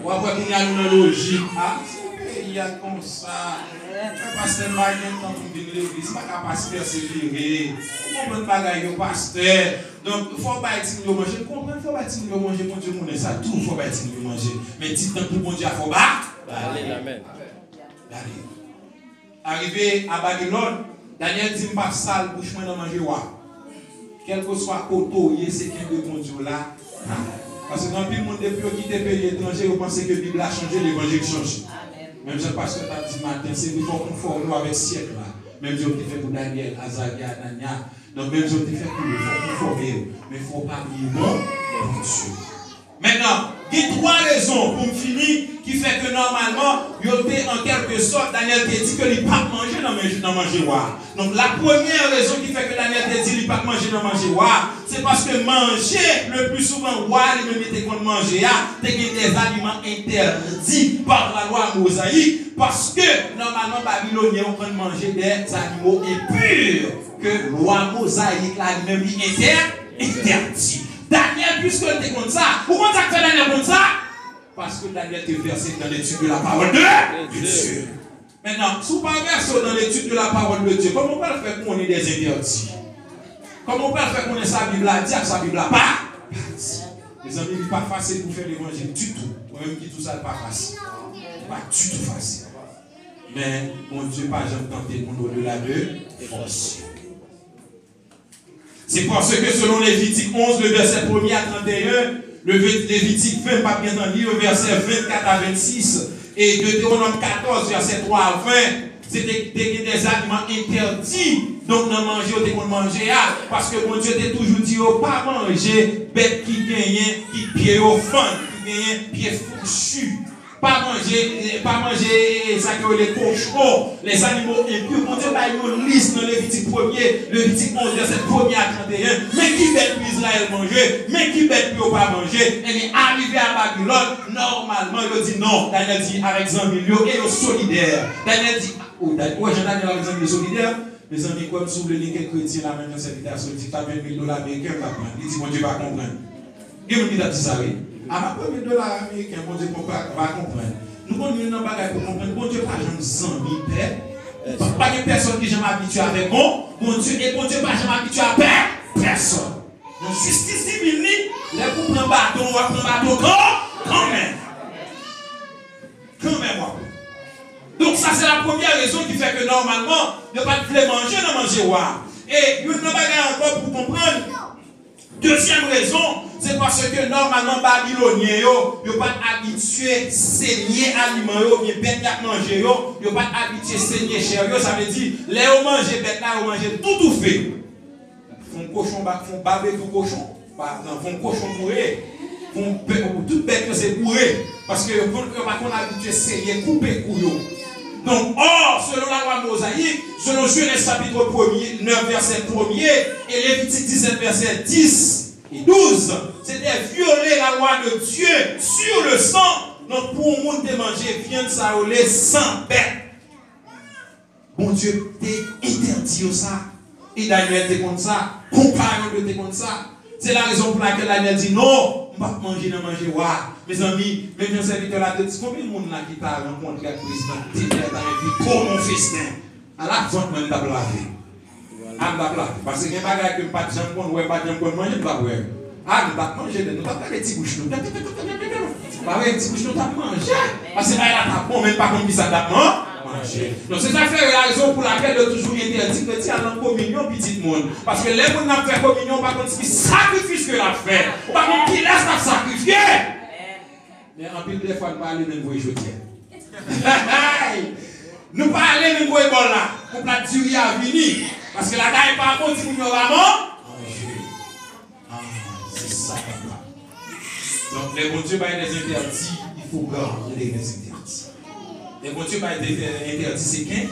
C: Ou après, il y a une logique. Ah, il y a comme ça. Le pasteur Marien, quand on vient de l'église, pas capable de persévérer. On comprend pas le pasteur. Donc, il faut pas être manger. Je comprends, il faut pas être manger. Mon Dieu, mon ça, tout, il faut pas être manger. Mais dites donc, mon Dieu, il faut pas. Amen. Arrivé à Babylone, Daniel dit, pas sale, bouche moi dans manger. Quel que soit Koto, c'est qu'un de mon Dieu là. Parce que dans le monde depuis qui était pays étranger, vous pensez que la Bible a changé, l'évangile change. Même si le pasteur a dit matin, c'est nous faut conformer avec le siècle là. Même si on fait pour Daniel, Azaria, Anania. Donc même si on fait pour nous, il faut conformer. Mais il ne faut pas oublier bon Dieu. Maintenant, il y a 3 raisons pour me finir qui fait que normalement, il y a en quelque sorte, Daniel te dit que il ne pas manger dans manger. Donc la première raison qui fait que Daniel te dit qu'il ne pas manger dans manger, c'est parce que manger le plus souvent, il me mettait contre manger, c'est des aliments interdits par la loi mosaïque, parce que normalement, Babylonien, on peut manger des animaux impurs, que la loi mosaïque là-même interdit. Daniel, puisque tu es comme ça, pourquoi tu as fait Daniel comme ça? Parce que Daniel était versé dans l'étude de la parole de Dieu. Maintenant, si vous ne pas versé dans l'étude de la parole de Dieu, comment on peut faire qu'on ait des interdits? Comment on peut faire qu'on ait sa Bible à dire, sa Bible à pas? Les amis, il n'est pas facile pour faire l'évangile du tout. Moi-même qui tout ça, pas facile. Pas du tout facile. Mais mon Dieu, pas jamais tenté pour au-delà de force. C'est parce que selon Lévitique 11, le verset 1er à 31, le Lévitique 20, pas bien entendu, le verset 24 à 26, et Deutéronome 14, verset 3 à 20, c'était des aliments interdits. Donc, non manger, on manger, parce que mon Dieu t'a toujours dit, pas manger bête qui gagne, qui pied au fond, qui gagne, pied fourchu. Pas manger ça que les cochons, les animaux impurs. Mon Dieu, il y a une liste dans le Lévitique 1er, le Lévitique 11, verset 1er à 31. Mais qui bête pour Israël manger, mais qui bête pour pas manger. Elle est arrivée à Babylone, normalement, il dit non. Daniel dit avec 100 millions et solidaire. Daniel dit, Daniel avec 100 millions solidaire. Mes amis, comme si vous voulez quelques chrétiens, la même serviteur, sur le dit, tu as 20 000 $ américains, il dit, mon Dieu va comprendre. Et vous dites, tu sais, à ma $1 000 américains, mon Dieu va comprendre. Nous connaissons un bagage pour comprendre, mon Dieu, pas jamais 100 000 pères. Pas de personne qui jamais habitué avec mon Dieu, et mon Dieu, pas jamais habitué à personne. Donc, justice divine, les pour prendre bâton, on va prendre bâton quand même. Quand même, donc, ça, c'est la première raison qui fait que normalement, il n'y a pas de flé manger, non manger roi. Et il n'y a pas encore pour comprendre. Deuxième raison, c'est parce que normalement, Babyloniens, ils ne sont pas habitués à saigner aliments, ou bien bête à manger, ils ne sont pas habitués à saigner chair. Ça veut dire, les gens mangent bête là, ils mangent tout fait. Font cochon, font baver tout cochon, font cochon bourré, font toute bête que c'est bourré. Parce que ils ne sont pas habitués à saigner, couper couillon. Donc, or, selon la loi mosaïque, selon Genèse chapitre 9, verset 1er, et Lévitique 17, verset 10 et 12, c'était violer la loi de Dieu sur le sang. Donc, pour le monde de manger viande, ça roulait sans bête. Bon Dieu, t'es interdit ça. Et Daniel était comme ça. Compagnon était comme ça. C'est la raison pour laquelle Daniel dit non, on ne va pas manger, non manger. Mes amis, même un serviteur là, combien de monde là qui t'a rencontré avec le président, qui t'a dit pour mon festin. À la fin, je vais t'appeler. Parce que les bagages que je ne pas de jambon, ou pas de jambon, manger, je ne vais pas manger. Ah, nous ne pas manger, nous ne pas faire des petits bouchons. Pas des petits bouchons, nous ne manger. Parce que là, tu bon, même pas comme ça, tu manger. Donc, c'est ça fait la raison pour laquelle de toujours interdit de dire à la communion, petit monde. Parce que les gens qui fait communion, par contre, c'est sacrifice que la fait. Par contre, qui laisse la sacrifier. Mais en plus, des fois, nous ne parlons même de jouer. Nous parlons même de bon là. Pour la durée à venir. Parce que la taille pas bon, si nous avons c'est ça. Donc, les bons dieux, des interdits, il faut garder les interdits. Les bons dieux, des interdits, c'est qu'un.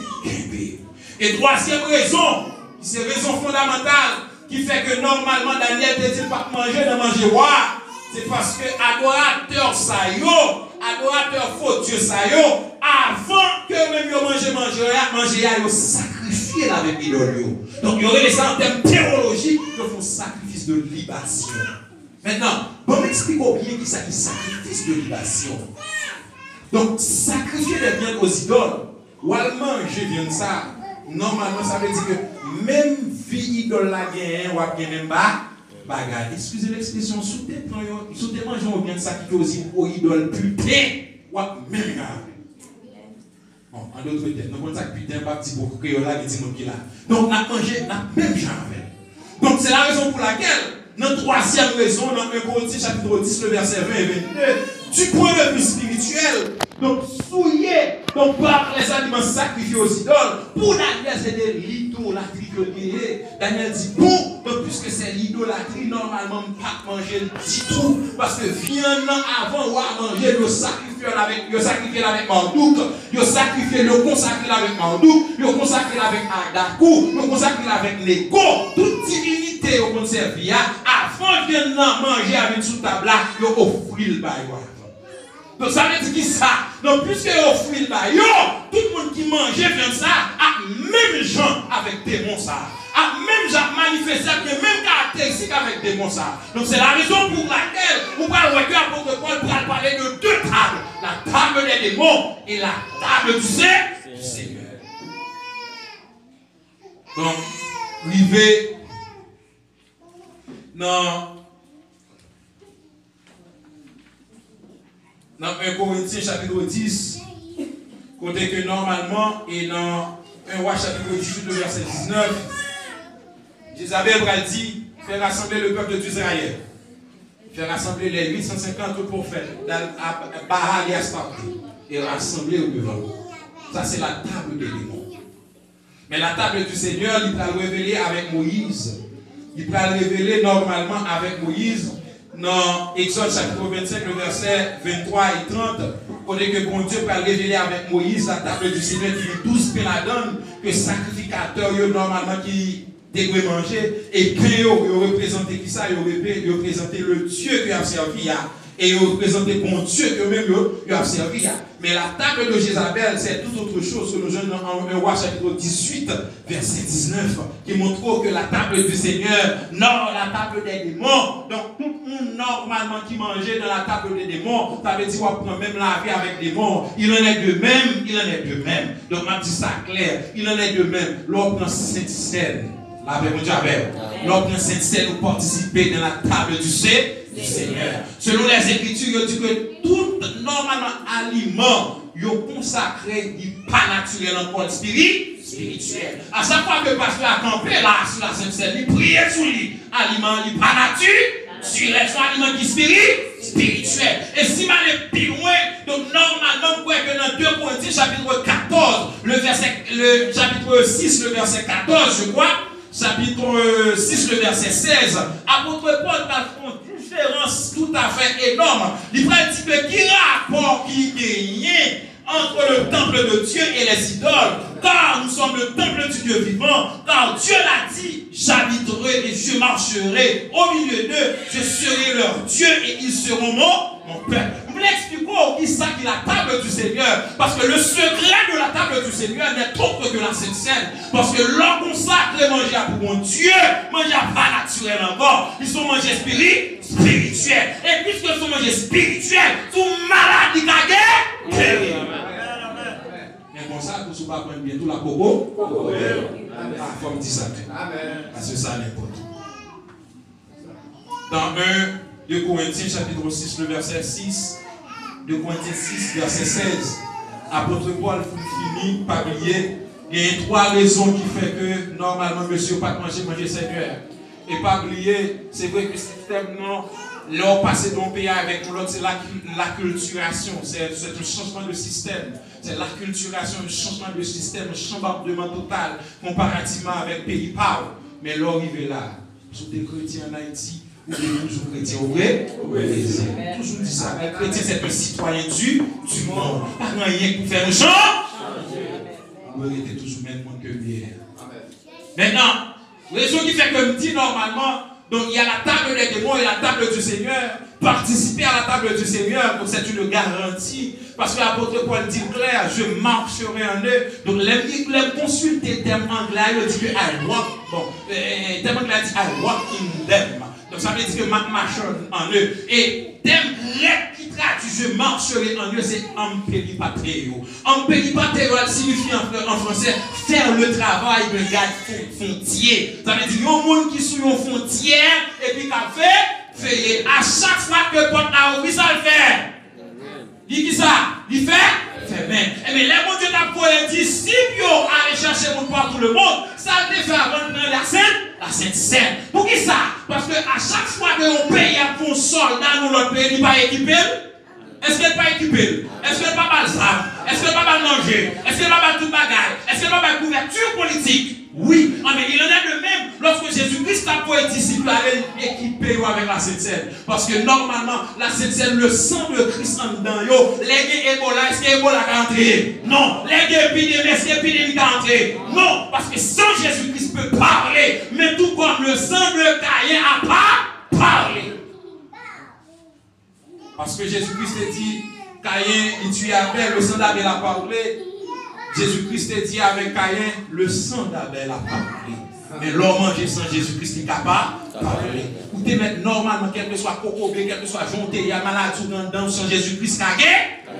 C: Et troisième raison, c'est raison fondamentale qui fait que normalement Daniel ne dit pas manger, de manger roi. C'est parce que adorateur ça yo, adorateur faux Dieu ça yo, avant que même yo manger yo sacrifier avec l'idole. Donc il y aurait ça en termes théologiques, ils font sacrifice de libation. Maintenant, bon m'expliquer bien qui ça qui sacrifice de libation. Donc sacrifier des biens aux idoles, ou al manger bien ça, normalement ça veut dire que même vie idole la gagne ou bien même pas bagarre. Excusez l'expression, sous tes manger ou bien ça qui aussi aux idoles putain ou même gars. Bon, en d'autres termes, nous avons ça putain pas petit beaucoup que là qui dit qui là. Donc on a mangé la même genre. Donc c'est la raison pour laquelle notre troisième raison dans 1 Corinthiens chapitre 10 le verset 20 et 22 du point de vue spirituel, donc souillé donc par les aliments sacrifiés aux idoles, pour Daniel c'était l'idolâtrie que lié. Daniel dit bon, donc puisque c'est l'idolâtrie, normalement pas manger le petit tout, parce que viande avant ou à manger, le sacrifier avec Marduk, le sacrifier le consacrer avec Marduk, le consacrer avec Adakou, le consacrer avec Négo, toute divinité au conservé avant de manger avec sous table là, il offrir le bail. Donc ça veut dire qui ça? Donc puisque offrir le bail, tout le monde qui mangeait viande ça, a même gens avec démons ça, a même gens manifesté avec les mêmes caractéristiques avec démons ça. Donc c'est la raison pour laquelle on va voir que l'apôtre Paul va parler de deux tables. la table des démons et la table du Seigneur. Donc, arrivé dans 1 Corinthiens chapitre 10, côté que normalement, et dans 1 Roi chapitre 18, le verset 19, Jézabel va dire, faire rassembler le peuple d'Israël, faire rassembler les 850 prophètes à Baal et Astarté, et rassembler au devant. Ça, c'est la table des démons. Mais la table du Seigneur, il va le révéler avec Moïse. Il va le révéler normalement avec Moïse dans Exode chapitre 25, le verset 23 et 30. Côté que bon Dieu va le révéler avec Moïse, la table du Seigneur qui est 12 pénadons que sacrificateurs normalement qui devraient manger. Et quand ils représentaient qui ça, ils représentaient le Dieu qui a servi à. Et ils représentaient bon Dieu que même ils ont servi à. Mais la table de Jézabel, c'est tout autre chose que nous jeunes dans 1 Roi chapitre 18, verset 19, qui montre que la table du Seigneur, non, la table des démons. Donc, tout le monde normalement qui mangeait dans la table des démons, ça veut dire qu'on prend même la vie avec des démons. Il en est de même, il en est de même. Donc, on dit ça clair, il en est de même. L'on prend cette scène, la paix, mon Dieu, l'on prend cette scène pour participer dans la table du Seigneur. Selon les Écritures, il dit que tout normalement aliment est consacré, il n'est pas naturel encore spirituel. À chaque fois que le pasteur a campé là sur la Sainte Seine, il prie sur lui. Aliment, il n'est pas naturel. Sur les aliments qui spirituel. Et si mal est plus loin, donc normalement, vous voyez que dans 2 Corinthiens chapitre 14, le chapitre 6, le verset 14, je crois, chapitre 6, le verset 16, apôtre Paul va faire une différence tout à fait énorme. Il va dire que qui rapport qui gagne entre le temple de Dieu et les idoles, car nous sommes le temple du Dieu vivant, car Dieu l'a dit, j'habiterai et je marcherai au milieu d'eux, je serai leur Dieu et ils seront mon peuple. Vous voulez expliquer qui ça qui est la table du Seigneur, parce que le secret de la table du Seigneur n'est autre que la Sainte Seine, parce que l'homme consacre manger pour mon Dieu, manger pas naturel encore, ils sont mangés spirituels, et puisque ils sont mangés spirituels, tout malade qui a mais comme ça, vous ne pouvez pas prendre bientôt la coco. Ah, comme dit ça. Parce que ça n'est pas tout. Dans 2 Corinthiens chapitre 6, le verset 6, 2 Corinthiens 6, verset 16, apôtre Paul finit par oublier. Il y a 3 raisons qui font que normalement, monsieur, pas manger Seigneur. Et pas oublier, c'est vrai que le système, non. Là, on passe d'un pays avec l'autre, c'est l'acculturation, c'est un changement de système. C'est l'acculturation, un changement de système, un chambardement total comparativement avec le pays pauvre. Mais là, arrivé là, sur des chrétiens en Haïti, ou des toujours chrétiens, vrai? Toujours dit ça. Un chrétien, c'est un citoyen du monde. Pas rien pour faire un chant. Vous était toujours même moins que hier. Maintenant, raison qui fait que me dit normalement, donc il y a la table des démons et la table du Seigneur. Participer à la table du Seigneur, donc c'est une garantie. Parce que l'apôtre Paul dit clair, je marcherai en eux. Donc les consulter terme anglais, il dit que I walk. Bon, terme anglais dit I walk in them. Donc ça veut dire que je marche en eux. Et terme grec qui traduit je marcherai en eux, c'est ampéripatéo. Ampéripatéo signifie en français faire le travail de garde frontière. Ça veut dire qu'il y a un monde qui est sur une frontière et puis qui a fait veiller. À chaque fois que porte à ouvrir, ça le fait. Il dit ça, il fait bien. Et mais les mon Dieu t'a pour les disciples aller chercher mon partout le monde, ça le fait avant de la Sainte Seine. Pour qui ça? Parce que à chaque fois que on paye pour un soldat dans notre pays, il n'est pas équipé. Est-ce qu'il n'est pas équipé? Est-ce qu'il n'est pas mal ça? Est-ce qu'il n'est pas mal manger? Est-ce qu'il n'est pas mal tout bagaille? Est-ce qu'il n'est pas mal couverture politique? Oui, mais il en est de même lorsque Jésus-Christ a pour être disciple, aller équiper avec la Sainte Seine. Parce que normalement, la Sainte Seine, le sang de Christ en dedans, les Ebola, est-ce que Ebola va entrer? Non. Les épidémies, est-ce que l'épidémie va entrer? Non. Parce que sans Jésus-Christ peut parler, mais tout comme le sang de Caïn n'a pas parlé. Parce que Jésus-Christ a dit, Caïn, il tue Abel, le sang d'Abel a parlé. Jésus-Christ a dit avec Caïn, le sang d'Abel a parlé. Mais l'homme mange sans Jésus-Christ est capable de parler. Ou te mettre normalement, quel que soit cocobé, quel que soit jonté, il y a maladie dans sans Jésus-Christ,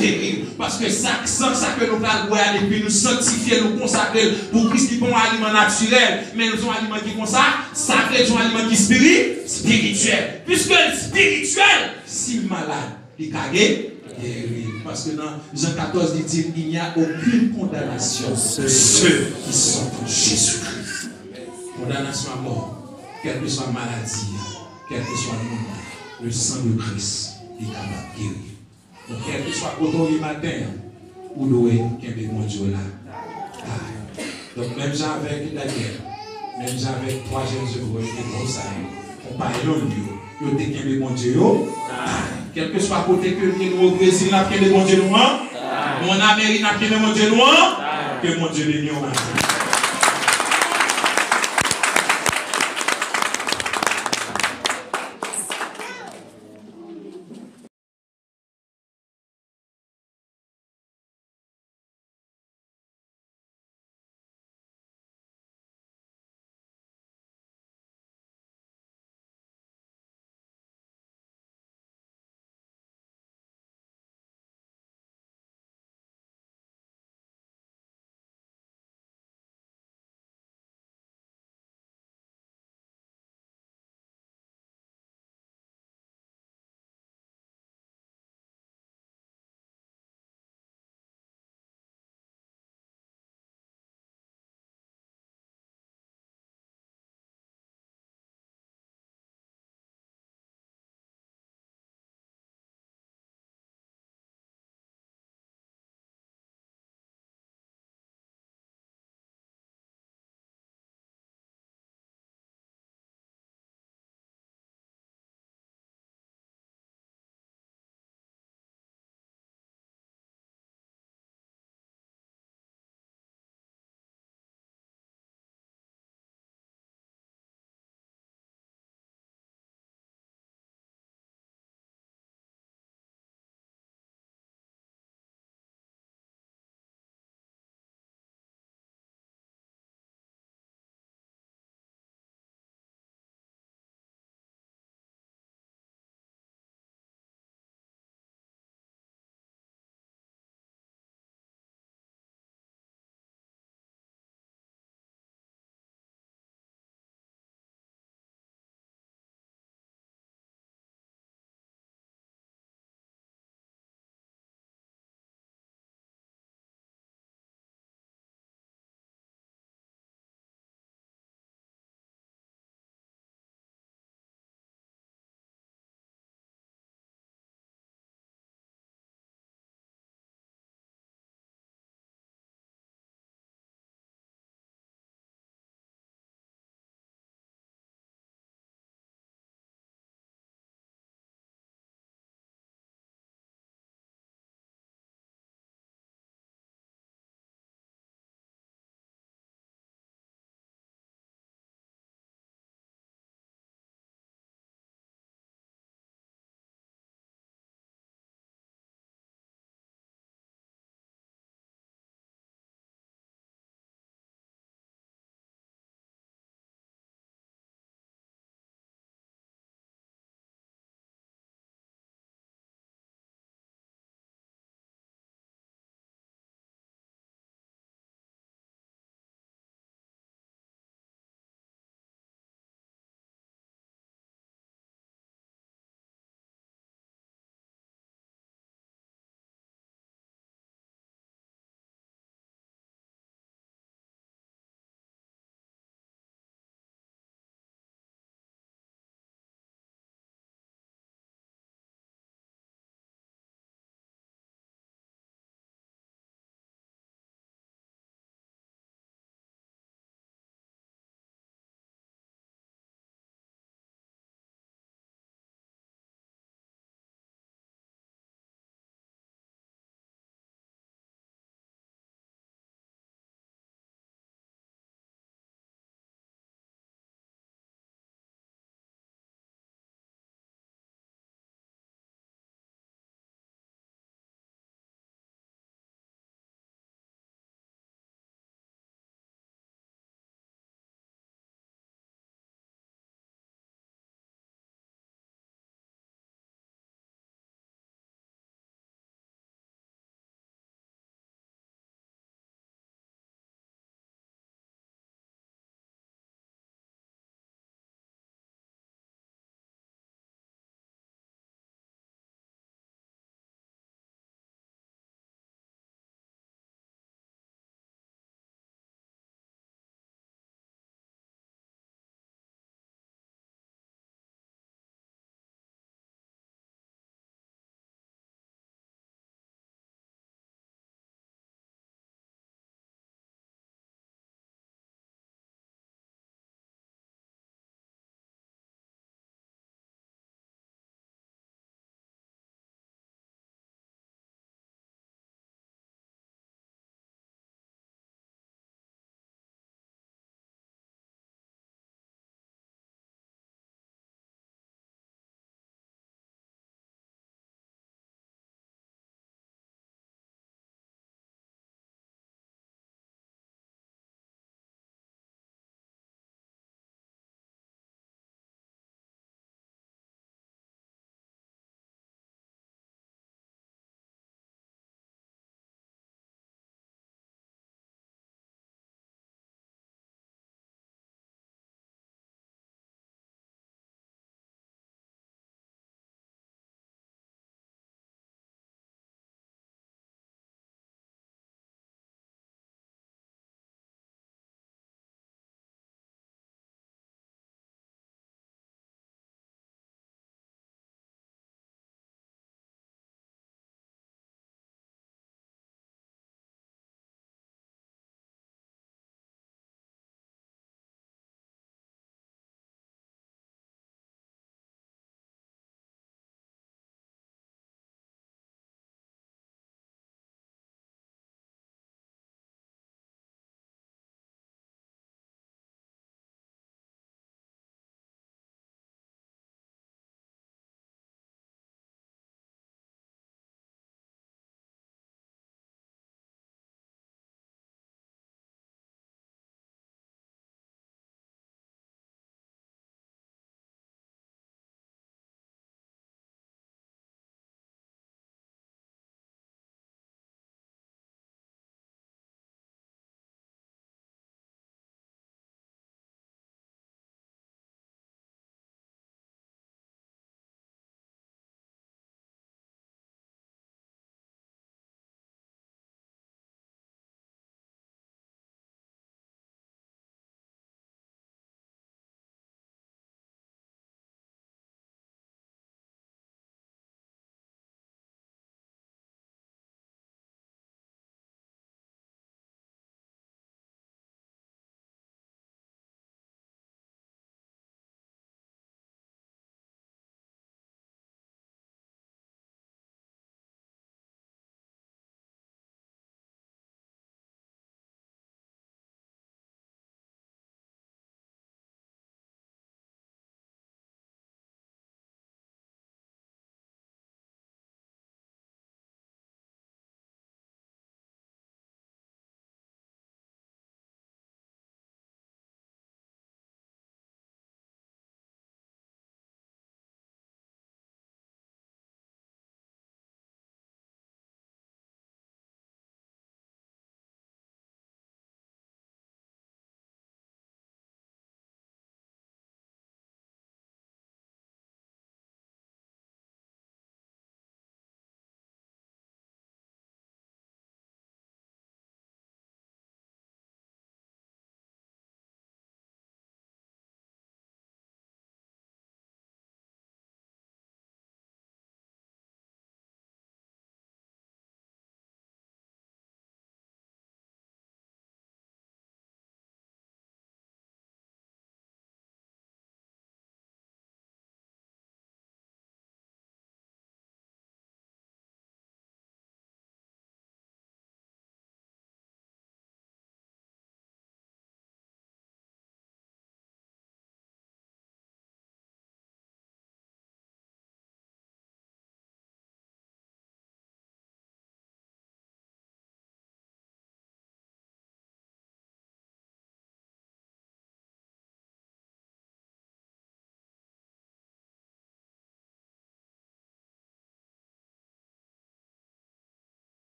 C: guérir. Parce que ça que nous allons et puis nous sanctifier, nous consacrer pour Christ qui est un aliment naturel, mais nous avons un aliment qui est comme ça, sacré, nous avons un aliment qui est spirituel. Puisque le spirituel, si malade, il est guéri. Parce que dans Jean 14, il dit qu'il n'y a aucune condamnation pour ceux qui sont en Jésus-Christ. Condamnation à mort, quelle que soit la maladie, quel que soit le monde, le sang de Christ est capable de guérir. Donc, quel que soit le matin, ou doit qu'il y ait mon Dieu là. Donc, même gens avec la guerre, même gens avec 3 jeunes heureux et comme ça, on parle de Dieu, il y a des mon Dieu. Quel que soit côté que nous au Brésil, nous avons des mon Dieu noir, mon Amérique, nous avons des mon Dieu noir, que mon Dieu est noir.